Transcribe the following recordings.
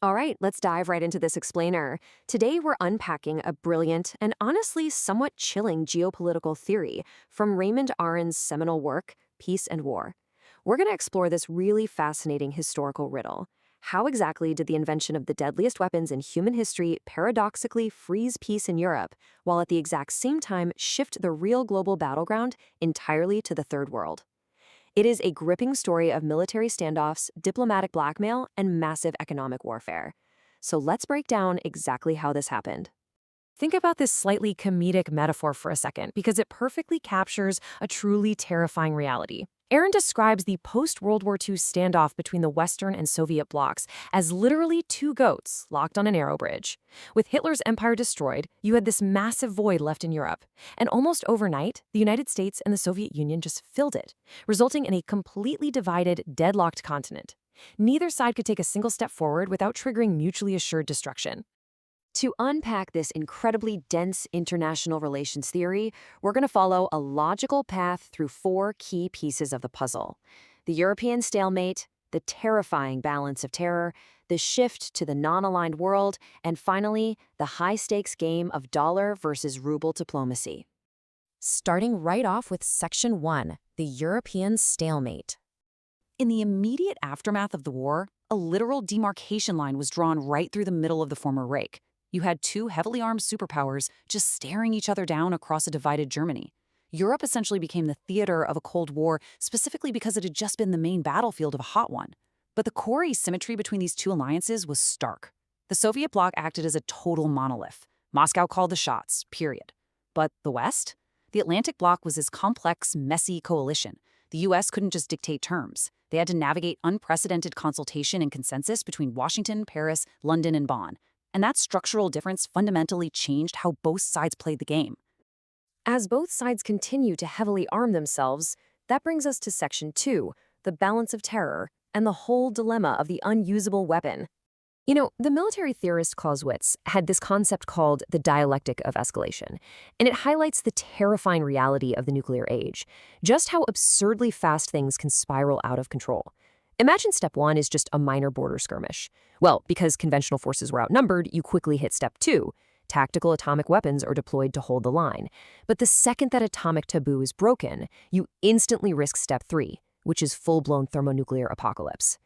All right, let's dive right into this explainer. Today, we're unpacking a brilliant and honestly somewhat chilling geopolitical theory from Raymond Aron's seminal work, Peace and War. We're going to explore this really fascinating historical riddle. How exactly did the invention of the deadliest weapons in human history paradoxically freeze peace in Europe, while at the exact same time shift the real global battleground entirely to the Third World? It is a gripping story of military standoffs, diplomatic blackmail, and massive economic warfare. So let's break down exactly how this happened. Think about this slightly comedic metaphor for a second, because it perfectly captures a truly terrifying reality. Aron describes the post-World War II standoff between the Western and Soviet blocs as literally two goats locked on a narrow bridge. With Hitler's empire destroyed, you had this massive void left in Europe. And almost overnight, the United States and the Soviet Union just filled it, resulting in a completely divided, deadlocked continent. Neither side could take a single step forward without triggering mutually assured destruction. To unpack this incredibly dense international relations theory, we're going to follow a logical path through four key pieces of the puzzle: the European stalemate, the terrifying balance of terror, the shift to the non-aligned world, and finally, the high-stakes game of dollar versus ruble diplomacy. Starting right off with Section 1, the European stalemate. In the immediate aftermath of the war, a literal demarcation line was drawn right through the middle of the former Reich. You had two heavily armed superpowers just staring each other down across a divided Germany. Europe essentially became the theater of a Cold War specifically because it had just been the main battlefield of a hot one. But the core asymmetry between these two alliances was stark. The Soviet bloc acted as a total monolith. Moscow called the shots, period. But the West? The Atlantic Bloc was this complex, messy coalition. The US couldn't just dictate terms. They had to navigate unprecedented consultation and consensus between Washington, Paris, London, and Bonn. And that structural difference fundamentally changed how both sides played the game. As both sides continue to heavily arm themselves, that brings us to Section 2, the balance of terror, and the whole dilemma of the unusable weapon. The military theorist Clausewitz had this concept called the dialectic of escalation, and it highlights the terrifying reality of the nuclear age, just how absurdly fast things can spiral out of control. Imagine step 1 is just a minor border skirmish. Well, because conventional forces were outnumbered, you quickly hit step 2. Tactical atomic weapons are deployed to hold the line. But the second that atomic taboo is broken, you instantly risk step 3, which is full-blown thermonuclear apocalypse.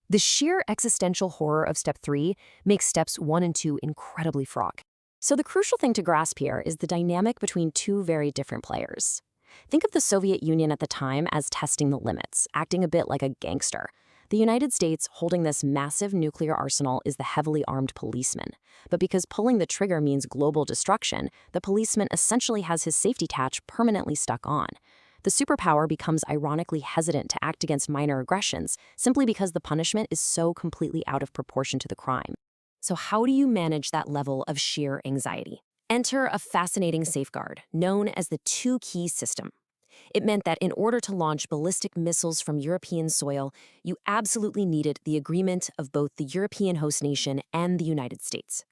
The sheer existential horror of step 3 makes steps 1 and 2 incredibly fraught. So the crucial thing to grasp here is the dynamic between two very different players. Think of the Soviet Union at the time as testing the limits, acting a bit like a gangster. The United States, holding this massive nuclear arsenal, is the heavily armed policeman. But because pulling the trigger means global destruction, the policeman essentially has his safety catch permanently stuck on. The superpower becomes ironically hesitant to act against minor aggressions simply because the punishment is so completely out of proportion to the crime. So how do you manage that level of sheer anxiety? Enter a fascinating safeguard known as the two-key system. It meant that in order to launch ballistic missiles from European soil, you absolutely needed the agreement of both the European host nation and the United States.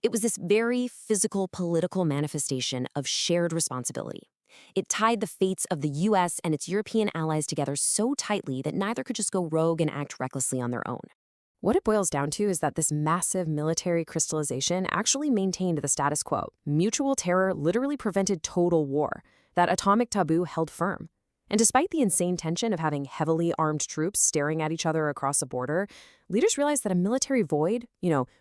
It was this very physical political manifestation of shared responsibility. It tied the fates of the US and its European allies together so tightly that neither could just go rogue and act recklessly on their own. What it boils down to is that this massive military crystallization actually maintained the status quo. Mutual terror literally prevented total war. That atomic taboo held firm. And despite the insane tension of having heavily armed troops staring at each other across a border, leaders realized that a military void,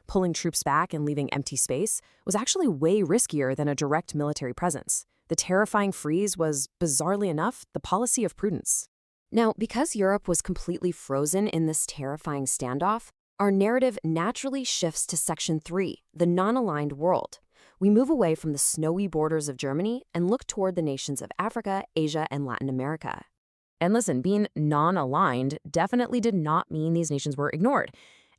pulling troops back and leaving empty space, was actually way riskier than a direct military presence. The terrifying freeze was, bizarrely enough, the policy of prudence. Now, because Europe was completely frozen in this terrifying standoff, our narrative naturally shifts to Section 3, the non-aligned world. We move away from the snowy borders of Germany and look toward the nations of Africa, Asia, and Latin America. And listen, being non-aligned definitely did not mean these nations were ignored.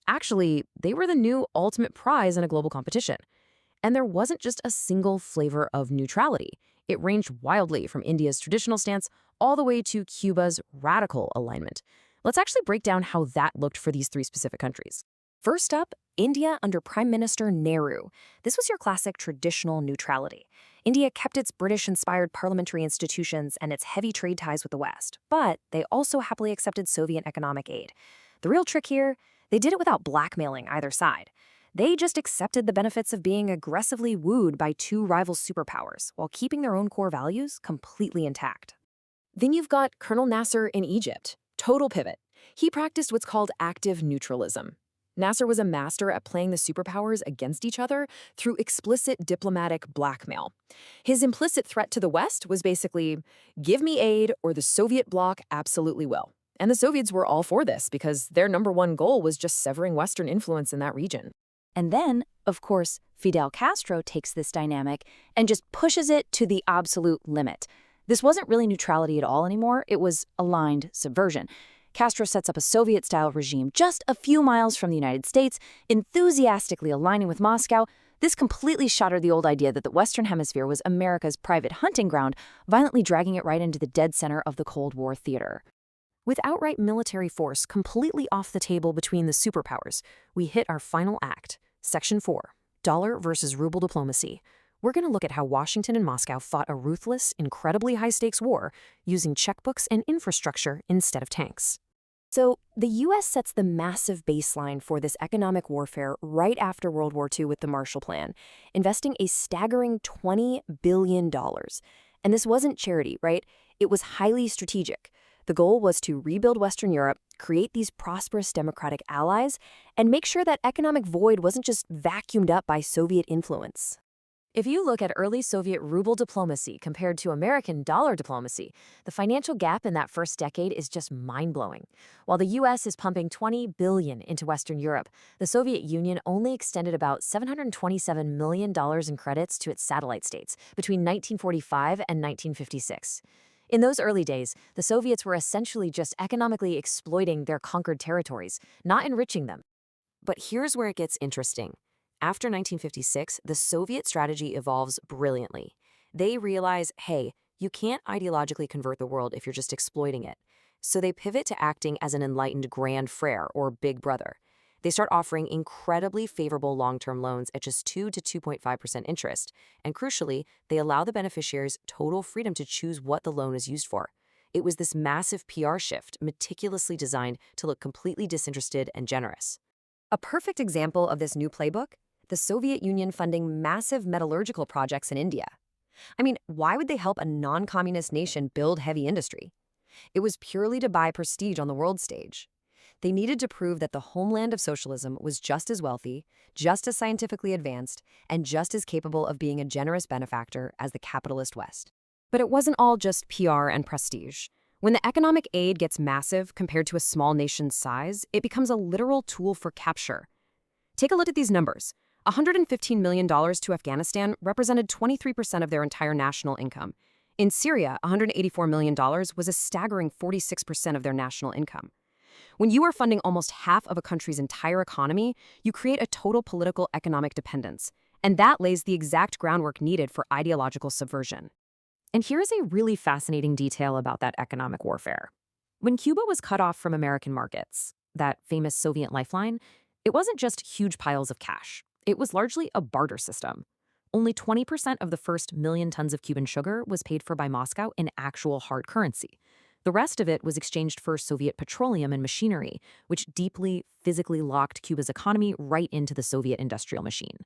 Actually, they were the new ultimate prize in a global competition. And there wasn't just a single flavor of neutrality. It ranged wildly from India's traditional stance all the way to Cuba's radical alignment. Let's actually break down how that looked for these three specific countries. First up, India under Prime Minister Nehru. This was your classic traditional neutrality. India kept its British-inspired parliamentary institutions and its heavy trade ties with the West, but they also happily accepted Soviet economic aid. The real trick here, They did it without blackmailing either side. They just accepted the benefits of being aggressively wooed by two rival superpowers while keeping their own core values completely intact. Then you've got Colonel Nasser in Egypt. Total pivot. He practiced what's called active neutralism. Nasser was a master at playing the superpowers against each other through explicit diplomatic blackmail. His implicit threat to the West was basically, give me aid or the Soviet bloc absolutely will. And the Soviets were all for this because their number one goal was just severing Western influence in that region. And then, of course, Fidel Castro takes this dynamic and just pushes it to the absolute limit. This wasn't really neutrality at all anymore, it was aligned subversion. Castro sets up a Soviet-style regime just a few miles from the United States, enthusiastically aligning with Moscow. This completely shattered the old idea that the Western Hemisphere was America's private hunting ground, violently dragging it right into the dead center of the Cold War theater. With outright military force completely off the table between the superpowers, we hit our final act, Section 4, Dollar versus Ruble Diplomacy. We're going to look at how Washington and Moscow fought a ruthless, incredibly high-stakes war using checkbooks and infrastructure instead of tanks. So, the U.S. sets the massive baseline for this economic warfare right after World War II with the Marshall Plan, investing a staggering $20 billion. And this wasn't charity, right? It was highly strategic. The goal was to rebuild Western Europe, create these prosperous democratic allies, and make sure that economic void wasn't just vacuumed up by Soviet influence. If you look at early Soviet ruble diplomacy compared to American dollar diplomacy, the financial gap in that first decade is just mind-blowing. While the U.S. is pumping $20 billion into Western Europe, the Soviet Union only extended about $727 million in credits to its satellite states between 1945 and 1956. In those early days, the Soviets were essentially just economically exploiting their conquered territories, not enriching them. But here's where it gets interesting. After 1956, the Soviet strategy evolves brilliantly. They realize, hey, you can't ideologically convert the world if you're just exploiting it. So they pivot to acting as an enlightened grand frère or big brother. They start offering incredibly favorable long-term loans at just 2 to 2.5% interest. And crucially, they allow the beneficiaries total freedom to choose what the loan is used for. It was this massive PR shift, meticulously designed to look completely disinterested and generous. A perfect example of this new playbook? The Soviet Union funding massive metallurgical projects in India. I mean, why would they help a non-communist nation build heavy industry? It was purely to buy prestige on the world stage. They needed to prove that the homeland of socialism was just as wealthy, just as scientifically advanced, and just as capable of being a generous benefactor as the capitalist West. But it wasn't all just PR and prestige. When the economic aid gets massive compared to a small nation's size, it becomes a literal tool for capture. Take a look at these numbers. $115 million to Afghanistan represented 23% of their entire national income. In Syria, $184 million was a staggering 46% of their national income. When you are funding almost half of a country's entire economy, you create a total political economic dependence, and that lays the exact groundwork needed for ideological subversion. And here's a really fascinating detail about that economic warfare. When Cuba was cut off from American markets, that famous Soviet lifeline, it wasn't just huge piles of cash. It was largely a barter system. Only 20% of the first million tons of Cuban sugar was paid for by Moscow in actual hard currency. The rest of it was exchanged for Soviet petroleum and machinery, which deeply, physically locked Cuba's economy right into the Soviet industrial machine.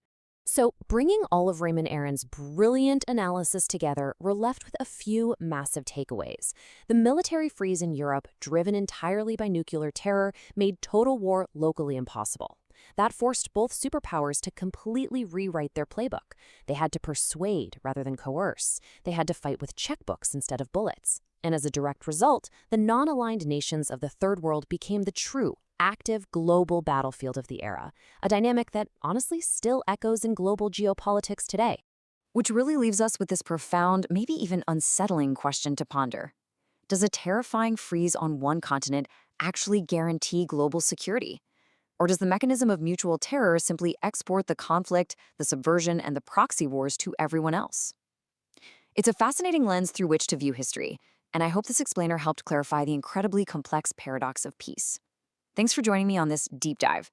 So, bringing all of Raymond Aron's brilliant analysis together, we're left with a few massive takeaways. The military freeze in Europe, driven entirely by nuclear terror, made total war locally impossible. That forced both superpowers to completely rewrite their playbook. They had to persuade rather than coerce. They had to fight with checkbooks instead of bullets. And as a direct result, the non-aligned nations of the Third World became the true, active global battlefield of the era, a dynamic that honestly still echoes in global geopolitics today. Which really leaves us with this profound, maybe even unsettling question to ponder. Does a terrifying freeze on one continent actually guarantee global security? Or does the mechanism of mutual terror simply export the conflict, the subversion, and the proxy wars to everyone else? It's a fascinating lens through which to view history, and I hope this explainer helped clarify the incredibly complex paradox of peace. Thanks for joining me on this deep dive.